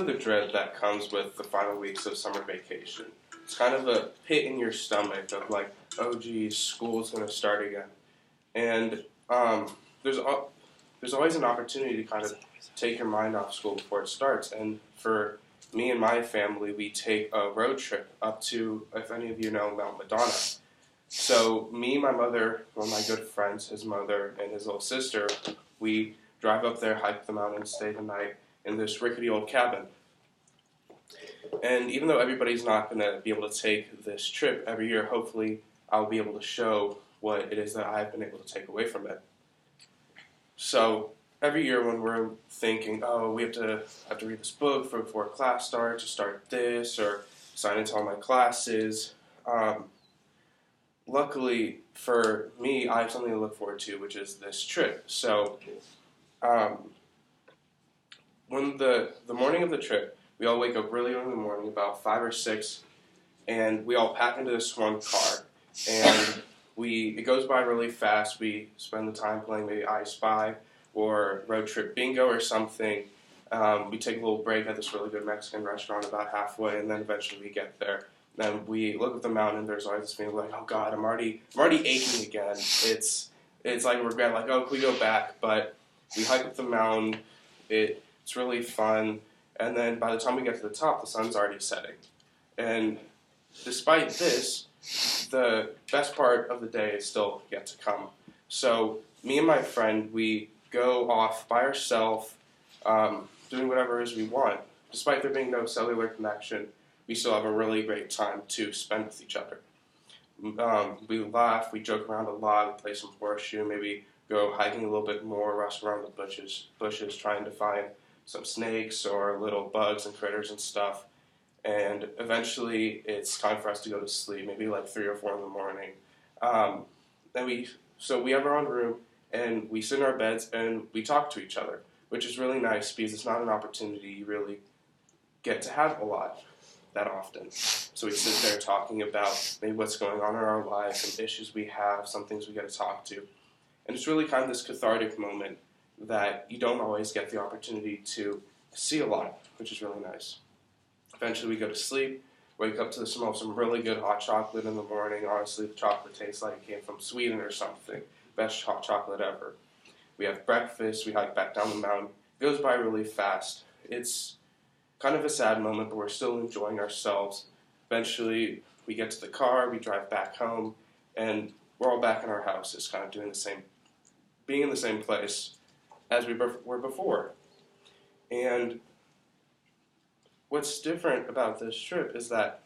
The dread that comes with the final weeks of summer vacation. It's kind of a pit in your stomach of like, oh geez, school's going to start again. And there's there's always an opportunity to kind of take your mind off school before it starts. And for me and my family, we take a road trip up to, if any of you know, Mount Madonna. So me, my mother, one of my good friends, his mother, and his little sister, we drive up there, hike the mountain, stay the night in this rickety old cabin. And even though everybody's not going to be able to take this trip every year, hopefully I'll be able to show what it is that I've been able to take away from it. So every year when we're thinking, oh, we have to read this book before class starts, or start this, or sign into all my classes, luckily for me, I have something to look forward to, which is this trip. So when the morning of the trip, we all wake up really early in the morning, about 5 or 6, and we all pack into this one car. And it goes by really fast. We spend the time playing maybe I Spy or Road Trip Bingo or something. We take a little break at this really good Mexican restaurant about halfway, and then eventually we get there. Then we look at the mountain. There's always this feeling like, oh God, I'm already aching again. It's like regret, like, oh, can we go back? But we hike up the mountain. It's really fun. And then by the time we get to the top, the sun's already setting. And despite this, the best part of the day is still yet to come. So me and my friend, we go off by ourselves, doing whatever it is we want. Despite there being no cellular connection, we still have a really great time to spend with each other. We laugh, we joke around a lot, we play some horseshoe, maybe go hiking a little bit more, rush around the bushes trying to find some snakes or little bugs and critters and stuff. And eventually it's time for us to go to sleep, maybe like 3 or 4 in the morning. So we have our own room, and we sit in our beds and we talk to each other, which is really nice because it's not an opportunity you really get to have a lot that often. So we sit there talking about maybe what's going on in our lives, some issues we have, some things we got to talk to. And it's really kind of this cathartic moment that you don't always get the opportunity to see a lot, which is really nice. Eventually we go to sleep, wake up to the smell of some really good hot chocolate in the morning. Honestly, the chocolate tastes like it came from Sweden or something. Best hot chocolate ever. We have breakfast, we hike back down the mountain. It goes by really fast. It's kind of a sad moment, but we're still enjoying ourselves. Eventually we get to the car, we drive back home, and we're all back in our houses, kind of being in the same place as we were before. And what's different about this trip is that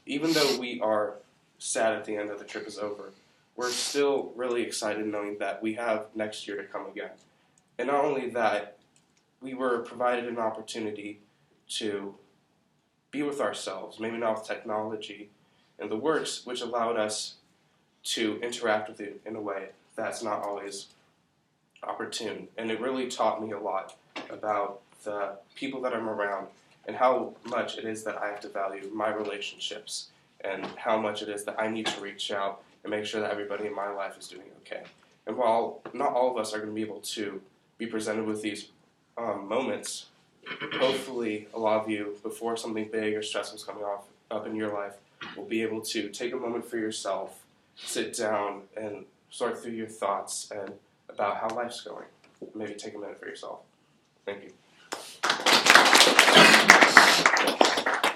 even though we are sad at the end that the trip is over, we're still really excited knowing that we have next year to come again. And not only that, we were provided an opportunity to be with ourselves, maybe not with technology and the works, which allowed us to interact with it in a way that's not always opportune. And it really taught me a lot about the people that I'm around and how much it is that I have to value my relationships and how much it is that I need to reach out and make sure that everybody in my life is doing okay. And while not all of us are going to be able to be presented with these moments, hopefully a lot of you, before something big or stressful is coming up in your life, will be able to take a moment for yourself, sit down and sort through your thoughts and about how life's going. Maybe take a minute for yourself. Thank you.